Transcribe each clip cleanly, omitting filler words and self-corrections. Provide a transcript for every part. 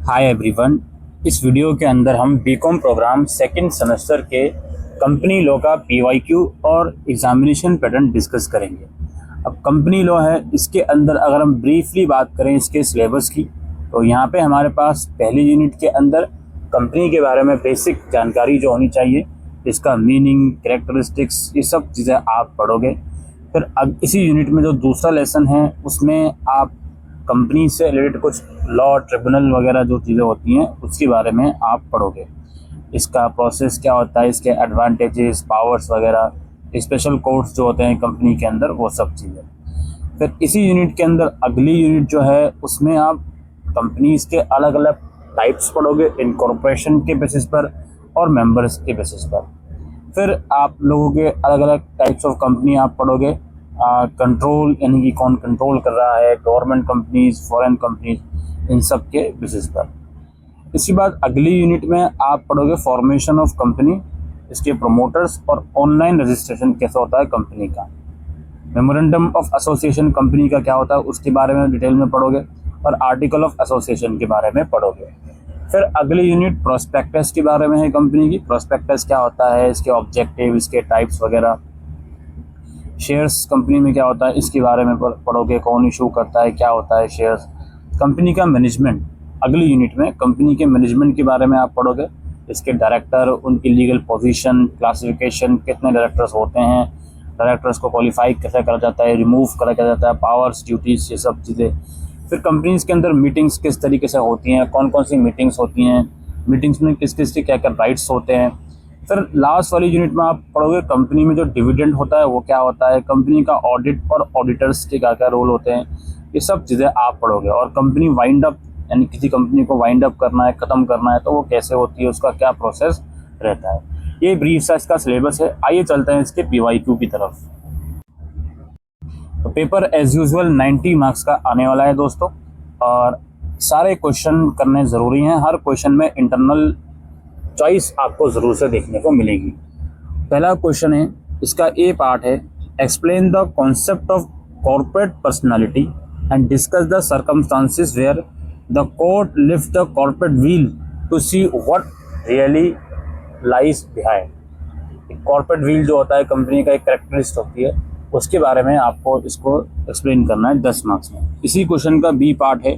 Hi everyone. इस video के अंदर हम बीकॉम प्रोग्राम सेकंड सेमेस्टर के कंपनी लॉ का पीवाईक्यू और एग्जामिनेशन पैटर्न डिस्कस करेंगे। अब कंपनी लॉ है, इसके अंदर अगर हम ब्रीफली बात करें इसके सिलेबस की, तो यहाँ पे हमारे पास पहली यूनिट के अंदर कंपनी के बारे में बेसिक जानकारी जो होनी चाहिए, इसका मीनिंग, कैरेक्टरिस्टिक्स, ये सब चीज़ें आप पढ़ोगे। फिर अब इसी यूनिट में जो दूसरा लेसन है उसमें आप कंपनी से रिलेटेड कुछ लॉ, ट्रिब्यूनल वगैरह जो चीज़ें होती हैं उसके बारे में आप पढ़ोगे। इसका प्रोसेस क्या होता है, इसके एडवांटेजेस, पावर्स वगैरह, स्पेशल कोर्ट्स जो होते हैं कंपनी के अंदर, वो सब चीज़ें। फिर इसी यूनिट के अंदर अगली यूनिट जो है उसमें आप कंपनीज के अलग अलग टाइप्स पढ़ोगे, इनकॉर्पोरेशन के बेसिस पर और मेंबर्स के बेसिस पर। फिर आप लोगों के अलग अलग टाइप्स ऑफ कंपनी आप पढ़ोगे, कंट्रोल यानी कि कौन कंट्रोल कर रहा है, गवर्नमेंट कंपनीज, फॉरेन कंपनीज, इन सब के बेसिस पर। इसके बाद अगली यूनिट में आप पढ़ोगे फॉर्मेशन ऑफ कंपनी, इसके प्रमोटर्स और ऑनलाइन रजिस्ट्रेशन कैसा होता है कंपनी का। मेमोरेंडम ऑफ एसोसिएशन कंपनी का क्या होता है उसके बारे में डिटेल में पढ़ोगे और आर्टिकल ऑफ एसोसिएशन के बारे में पढ़ोगे। फिर अगली यूनिट प्रोस्पेक्टस के बारे में है कंपनी की। प्रोस्पेक्टस क्या होता है, इसके ऑब्जेक्टिव, इसके टाइप्स वगैरह। शेयर्स कंपनी में क्या होता है इसके बारे में पढ़ोगे, कौन इशू करता है, क्या होता है शेयर्स। कंपनी का मैनेजमेंट, अगली यूनिट में कंपनी के मैनेजमेंट के बारे में आप पढ़ोगे, इसके डायरेक्टर, उनकी लीगल पोजीशन, क्लासिफिकेशन, कितने डायरेक्टर्स होते हैं, डायरेक्टर्स को क्वालिफाई कैसे करा जाता है, रिमूव करा जाता है, पावर्स, ड्यूटीज़, ये सब चीज़ें। फिर कंपनीज के अंदर मीटिंग्स किस तरीके से होती हैं, कौन कौन सी मीटिंग्स होती हैं, मीटिंग्स में किस किस के क्या क्या राइट्स होते हैं। फिर लास्ट वाली यूनिट में आप पढ़ोगे कंपनी में जो डिविडेंड होता है वो क्या होता है, कंपनी का ऑडिट और ऑडिटर्स के क्या क्या रोल होते हैं, ये सब चीज़ें आप पढ़ोगे। और कंपनी वाइंड अप, यानी किसी कंपनी को वाइंड अप करना है, ख़त्म करना है, तो वो कैसे होती है, उसका क्या प्रोसेस रहता है। ये ब्रीफ सा इसका सिलेबस है। आइए चलते हैं इसके पीवाईक्यू की तरफ। तो पेपर एज यूजुअल 90 मार्क्स का आने वाला है दोस्तों, और सारे क्वेश्चन करने ज़रूरी हैं। हर क्वेश्चन में इंटरनल चॉइस आपको ज़रूर से देखने को मिलेगी। पहला क्वेश्चन है, इसका ए पार्ट है, explain the concept of corporate personality and discuss the circumstances where the court lift the corporate veil to see what really lies behind. Corporate veil जो होता है कंपनी का एक कैरेक्टरिस्टिक होती है, उसके बारे में आपको इसको एक्सप्लेन करना है 10 मार्क्स में। इसी क्वेश्चन का बी पार्ट है,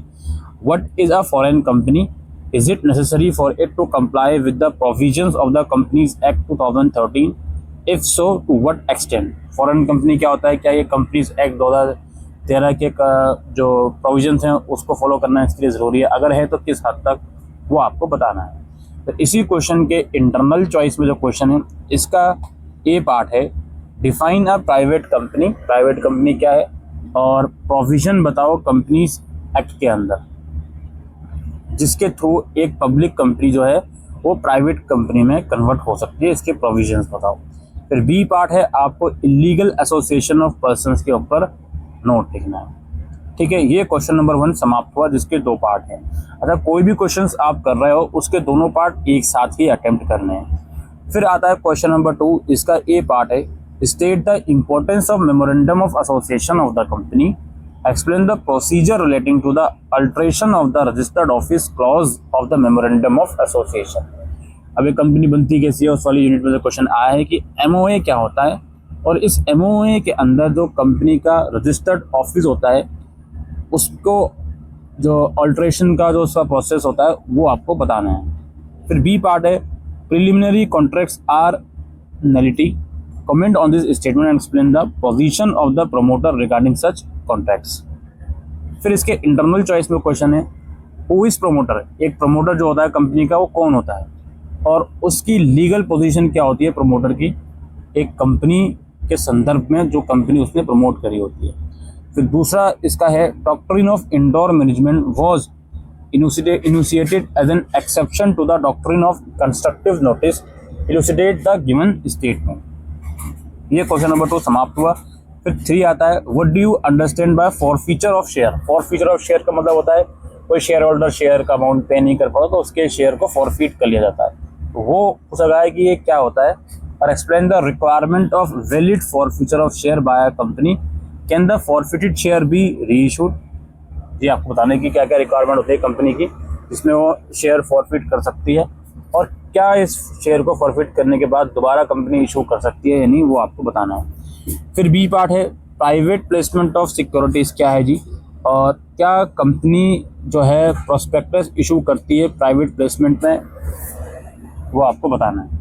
what is a foreign company, is it necessary for it to comply with the provisions of the Companies Act 2013? if so, to what extent? Foreign company क्या होता है, क्या ये कंपनीज एक्ट 2013 के जो provisions हैं उसको फॉलो करना इसके लिए ज़रूरी है, अगर है तो किस हद तक, वो आपको बताना है। तो इसी क्वेश्चन के इंटरनल चॉइस में जो क्वेश्चन है इसका ए पार्ट है, define a private company. Private company क्या है और प्रोविजन बताओ कंपनीज एक्ट के अंदर जिसके थ्रू एक पब्लिक कंपनी जो है वो प्राइवेट कंपनी में कन्वर्ट हो सकती है, इसके प्रोविजंस बताओ। फिर बी पार्ट है, आपको इलीगल एसोसिएशन ऑफ पर्संस के ऊपर नोट लिखना है। ठीक है, ये क्वेश्चन नंबर 1 समाप्त हुआ जिसके 2 पार्ट हैं। अच्छा, कोई भी क्वेश्चंस आप कर रहे हो उसके दोनों पार्ट एक साथ ही अटेम्प्ट करने हैं। फिर आता है क्वेश्चन नंबर 2, इसका ए पार्ट है, state the importance of memorandum of association of the company, explain the procedure relating to the alteration of the registered office clause of the memorandum of association। अब एक company बनती कैसी है उस वाली unit में जो क्वेश्चन आया है कि एमओए क्या होता है, और इस एमओए के अंदर जो कंपनी का रजिस्टर्ड ऑफिस होता है उसको जो अल्ट्रेशन का जो उसका प्रोसेस होता है वो आपको बताना है। फिर बी पार्ट है, preliminary contracts are nullity, comment on this statement and explain the position of the promoter regarding such contracts। फिर इसके इंटरनल चॉइस में क्वेश्चन है, who is promoter, एक प्रमोटर जो होता है कंपनी का वो कौन होता है और उसकी लीगल पोजीशन क्या होती है प्रमोटर की एक कंपनी के संदर्भ में जो कंपनी उसने प्रमोट करी होती है। फिर दूसरा इसका है, doctrine of indoor management was initiated as an exception to the doctrine of constructive notice, elucidate the given statement. ये क्वेश्चन नंबर 2 समाप्त हुआ। फिर 3 आता है, what do you understand by forfeiture of share. Forfeiture of share का मतलब होता है कोई शेयर होल्डर शेयर का अमाउंट पे नहीं कर पाता तो उसके शेयर को फॉरफीट कर लिया जाता है, तो वो पूछा गया है कि ये क्या होता है। और explain the requirement of valid forfeiture of share by a company, can the forfeited share be reissued. ये आपको बताने की क्या क्या रिक्वायरमेंट होती है कंपनी की जिसमें वो शेयर फॉरफिट कर सकती है, और क्या इस शेयर को फॉरफिट करने के बाद दोबारा कंपनी इशू कर सकती है या नहीं, वो आपको बताना है। फिर बी पार्ट है प्राइवेट प्लेसमेंट ऑफ सिक्योरिटीज़ क्या है जी, और क्या कंपनी जो है प्रोस्पेक्टस इशू करती है प्राइवेट प्लेसमेंट में, वो आपको बताना है।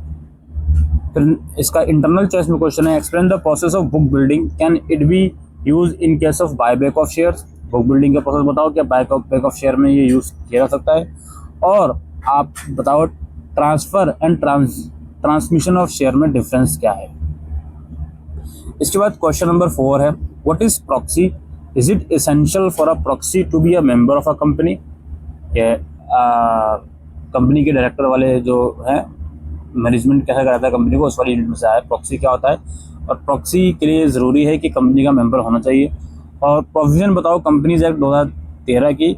फिर इसका इंटरनल चॉइस में क्वेश्चन है explain the process of book building, can it be use in case of buyback of shares. Book building का प्रोसेस बताओ, क्या बायबैक ऑफ शेयर में ये यूज़ किया जा सकता है। और आप बताओ transfer and transmission of share में डिफरेंस क्या है। इसके बाद क्वेश्चन नंबर 4 है what is proxy, is it essential for a proxy to be a member of a company. ये कंपनी के डायरेक्टर वाले जो हैं मैनेजमेंट कैसा कराता है कंपनी को, उस वाली यूनिट में से आया प्रॉक्सी क्या होता है, और प्रॉक्सी के लिए ज़रूरी है कि कंपनी का मेंबर होना चाहिए। और प्रोविज़न बताओ कंपनीज एक्ट 2013 की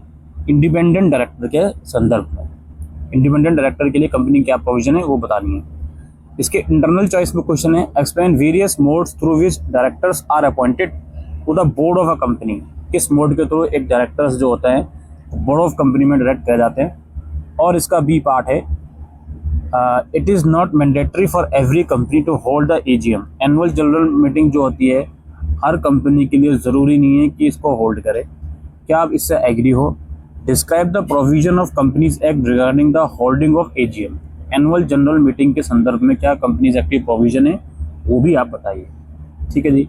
इंडिपेंडेंट डायरेक्टर के संदर्भ में, इंडिपेंडेंट डायरेक्टर के लिए कंपनी क्या प्रोविज़न है वो बतानी है। इसके इंटरनल चॉइस में क्वेश्चन है explain various modes through which directors are appointed to the board of a company. किस मोड के थ्रू एक डायरेक्टर्स जो होते हैं बोर्ड ऑफ कंपनी में डायरेक्ट किए जाते हैं। और इसका बी पार्ट है it is not mandatory for every company to hold the AGM. Annual general meeting जो होती है हर कंपनी के लिए ज़रूरी नहीं है कि इसको होल्ड करे। क्या आप इससे एग्री हो। Describe the provision of companies act regarding the holding of AGM. Annual general meeting के संदर्भ में क्या कंपनीज एक्ट की प्रोविजन है वो भी आप बताइए। ठीक है जी।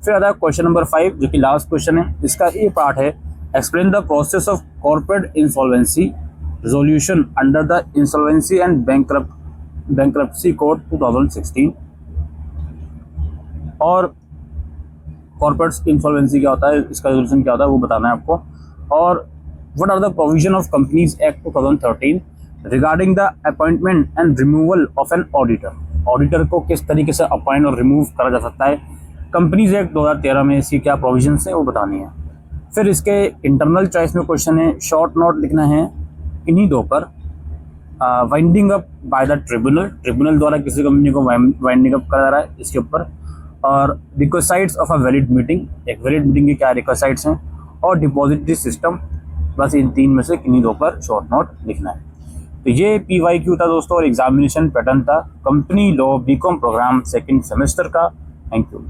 फिर आता है क्वेश्चन नंबर 5 जो कि लास्ट क्वेश्चन है। इसका ये पार्ट है explain the process of corporate insolvency resolution under the Insolvency and Bankruptcy Code 2016। और कॉर्पोरेट इंसॉल्वेंसी क्या होता है, इसका रेजोल्यूशन क्या होता है वो बताना है आपको। और what are the provision of companies act 2013 regarding the appointment and removal of an auditor. Auditor को किस तरीके से अपॉइंट और रिमूव करा जा सकता है, कंपनीज एक्ट 2013 में इसकी क्या प्रोविजन है वो बतानी है। फिर इसके इंटरनल चॉइस में क्वेश्चन है शॉर्ट नोट लिखना है इन्हीं दो पर winding up by the tribunal द्वारा किसी कंपनी को वाइंडिंग अप करा जा रहा है इसके ऊपर। और रिक्वेसाइट्स ऑफ अ वैलिड मीटिंग, एक वैलिड मीटिंग के क्या रिक्वेसाइट्स हैं। और डिपॉजिटरी सिस्टम, बस इन 3 में से किन्हीं दो पर शॉर्ट नोट लिखना है। तो ये PYQ था दोस्तों और एग्जामिनेशन पैटर्न था company law BCom programme 2nd semester का। Thank you.